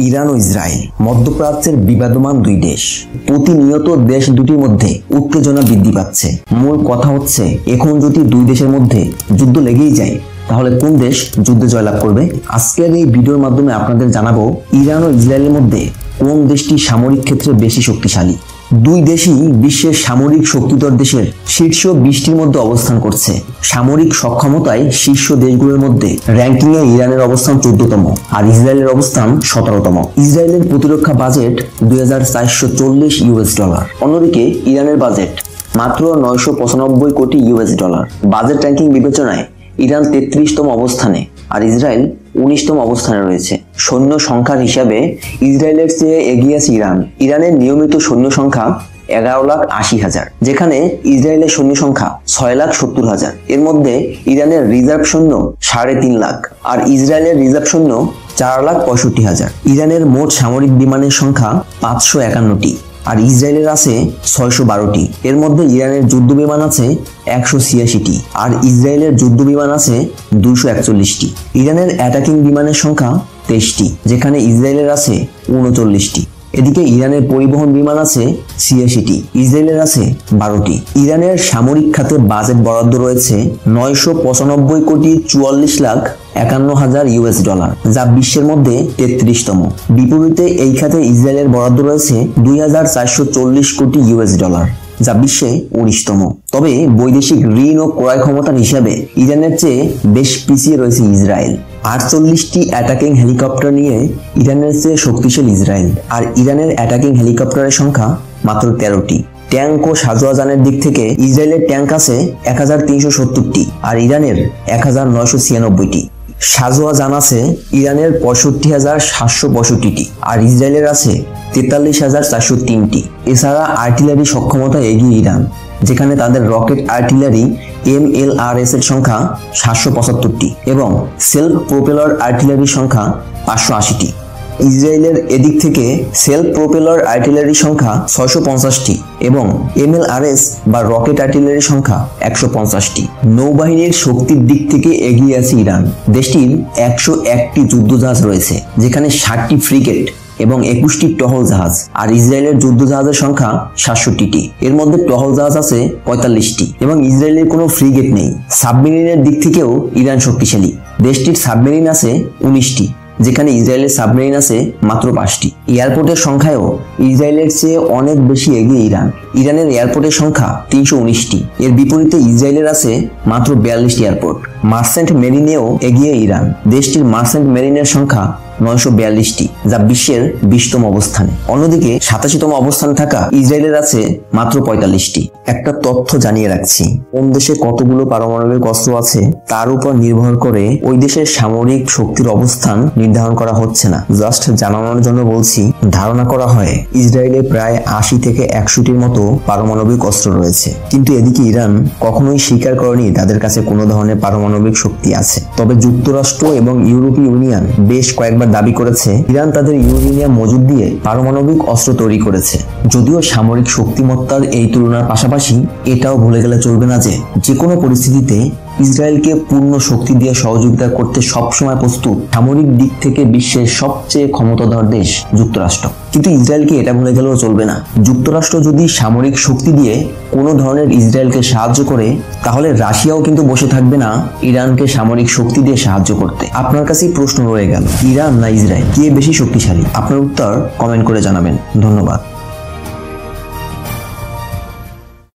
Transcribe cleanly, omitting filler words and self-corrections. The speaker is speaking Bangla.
ইরান ও ইসরায়েল মধ্যপ্রাচ্যের বিবাদমান দুই দেশ। প্রতিনিয়ত দেশ দুটির মধ্যে উত্তেজনা বৃদ্ধি পাচ্ছে। মূল কথা হচ্ছে, এখন যদি দুই দেশের মধ্যে যুদ্ধ লেগেই যায় তাহলে কোন দেশ যুদ্ধে জয়লাভ করবে? আজকের এই ভিডিওর মাধ্যমে আপনাদের জানাবো ইরান ও ইসরায়েলের মধ্যে কোন দেশটি সামরিক ক্ষেত্রে বেশি শক্তিশালী। দুই দেশই বিশ্বের সামরিক শক্তিধর দেশের শীর্ষ 20টির মধ্যে অবস্থান করছে। সামরিক সক্ষমতায় শীর্ষ দেশগুলোর মধ্যে র্যাঙ্কিংয়ে ইরানের অবস্থান 14তম আর ইসরায়েলের অবস্থান 17তম। ইসরায়েলের প্রতিরক্ষা বাজেট $2440। অন্যদিকে ইরানের বাজেট মাত্র $995 কোটি। বাজেট র্যাঙ্কিং বিবেচনায় ইরান 33তম অবস্থানে আর ইসরায়েল 19তম অবস্থানে রয়েছে। সৈন্য সংখ্যার হিসাবে ইসরায়েলের চেয়ে এগিয়ে আছে ইরান। ইরানের নিয়মিত সৈন্য সংখ্যা 11,80,000, যেখানে ইসরায়েলের সৈন্য সংখ্যা 6,70,000। এর মধ্যে ইরানের রিজার্ভ সৈন্য 3.5 লাখ আর ইসরায়েলের রিজার্ভ সৈন্য 4,65,000। ইরানের মোট সামরিক বিমানের সংখ্যা 551টি আর ইসরায়েলের আছে 612টি। এর মধ্যে ইরানের যুদ্ধ বিমান আছে 186টি আর ইসরায়েলের যুদ্ধ বিমান আছে 241টি। ইরানের অ্যাটাকিং বিমানের সংখ্যা 23টি, যেখানে ইসরায়েলের আছে 39টি। এদিকে ইরানের পরিবহন বিমান আছে 86টি, ইসরায়েলের আছে 12টি। ইরানের সামরিক খাতে বাজেট বরাদ্দ রয়েছে $995,44,51,000, যা বিশ্বের মধ্যে 33তম। বিপরীতে এই খাতে ইসরায়েলের বরাদ্দ রয়েছে $2,440 কোটি, যা বিশ্বে 19তম। তবে বৈদেশিক ঋণ ও ক্রয় ক্ষমতার হিসাবে ইরানের চেয়ে বেশ পিছিয়ে রয়েছে ইসরায়েল। 48টি অ্যাটাকিং হেলিকপ্টার নিয়ে ইরানের চেয়ে শক্তিশালী ইসরায়েল, আর ইরানের অ্যাটাকিং হেলিকপ্টারের সংখ্যা মাত্র 13টি। ট্যাঙ্ক ও সাজোয়াজানের দিক থেকে ইসরায়েলের ট্যাঙ্ক আছে 1370টি আর ইরানের 1996টি। সাজোয়াজান আছে ইরানের 65,765টি আর ইসরায়েলের আছে 43,403টি। এছাড়া আর্টিলারি সক্ষমতা এগিয়ে ইরান, যেখানে তাদের রকেট আর্টিলারি MLRS এর সংখ্যা 775টি এবং সেলফ প্রোপেলার আর্টিলারির সংখ্যা 580টি। ইসরায়েলের এদিক থেকে সেলফ প্রোপেলার আর্টিলারির সংখ্যা 650টি এবং MLRS বা রকেট আর্টিলারির সংখ্যা 150টি। নৌবাহিনীর শক্তির দিক থেকে এগিয়ে আছে ইরান। দেশটির 101টি যুদ্ধজাহাজ রয়েছে, যেখানে 60টি ফ্রিগেট এবং 21টি টহল জাহাজ আর ইসরায়েলের যুদ্ধ জাহাজের সংখ্যা 67টি। এর মধ্যে টহল জাহাজ আছে 45টি এবং ইসরায়েলের কোনো ফ্রিগেট নেই। সাবমেরিনের দিক থেকেও ইরান শক্তিশালী। দেশটির সাবমেরিন আছে 19টি, যেখানে ইসরায়েলের সাবমেরিন আছে মাত্র 5টি। এয়ারপোর্টের সংখ্যায়ও ইসরায়েলের চেয়ে অনেক বেশি এগিয়ে ইরান। ইরানের এয়ারপোর্টের সংখ্যা 319টি। এর বিপরীতে ইসরায়েলের আছে মাত্র 42টি এয়ারপোর্ট। মার্চেন্ট মেরিনেও এগিয়ে ইরান। দেশটির মার্চেন্ট মেরিনের সংখ্যা 942টি, যা বিশ্বের 20তম অবস্থানে। অন্যদিকে 87তম অবস্থানে থাকা ইসরায়েলের আছে মাত্র 45টি। একটা তথ্য জানিয়ে রাখছি, কোন দেশে কতগুলো পারমাণবিক অস্ত্র আছে তার উপর নির্ভর করে ওই দেশের সামরিক শক্তির অবস্থান নির্ধারণ করা হচ্ছে না। জাস্ট জানানোর জন্য বলছি, ধারণা করা হয় ইসরায়েলে প্রায় 80 থেকে 100টির মতো পারমাণবিক অস্ত্র রয়েছে, কিন্তু এদিকে ইরান কখনোই স্বীকার করেনি তাদের কাছে কোনো ধরনের পারমাণবিক শক্তি আছে। তবে যুক্তরাষ্ট্র এবং ইউরোপীয় ইউনিয়ন বেশ কয়েকবার দাবি করেছে ইরান তাদের ইউরেনিয়াম মজুদ দিয়ে পারমাণবিক অস্ত্র তৈরি করেছে। যদিও সামরিক শক্তিমত্তার এই তুলনার পাশাপাশি এটাও ভুলে গেলে চলবে না যে কোনো পরিস্থিতিতে ইসরায়েলকে পূর্ণ শক্তি দিয়ে সহযোগিতা করতে সবসময় প্রস্তুত সামরিক দিক থেকে বিশ্বের সবচেয়ে ক্ষমতাধর দেশ যুক্তরাষ্ট্র। কিন্তু ইসরায়েলকে এটা ভুলে গেলেও চলবে না। যুক্তরাষ্ট্র যদি সামরিক শক্তি দিয়ে কোনো ধরনের ইসরায়েলকে সাহায্য করে, তাহলে রাশিয়াও কিন্তু বসে থাকবে না ইরানকে সামরিক শক্তি দিয়ে সাহায্য করতে। আপনার কাছেই প্রশ্ন রয়ে গেল, ইরান না ইসরায়েল কে বেশি শক্তিশালী? আপনার উত্তর কমেন্ট করে জানাবেন। ধন্যবাদ।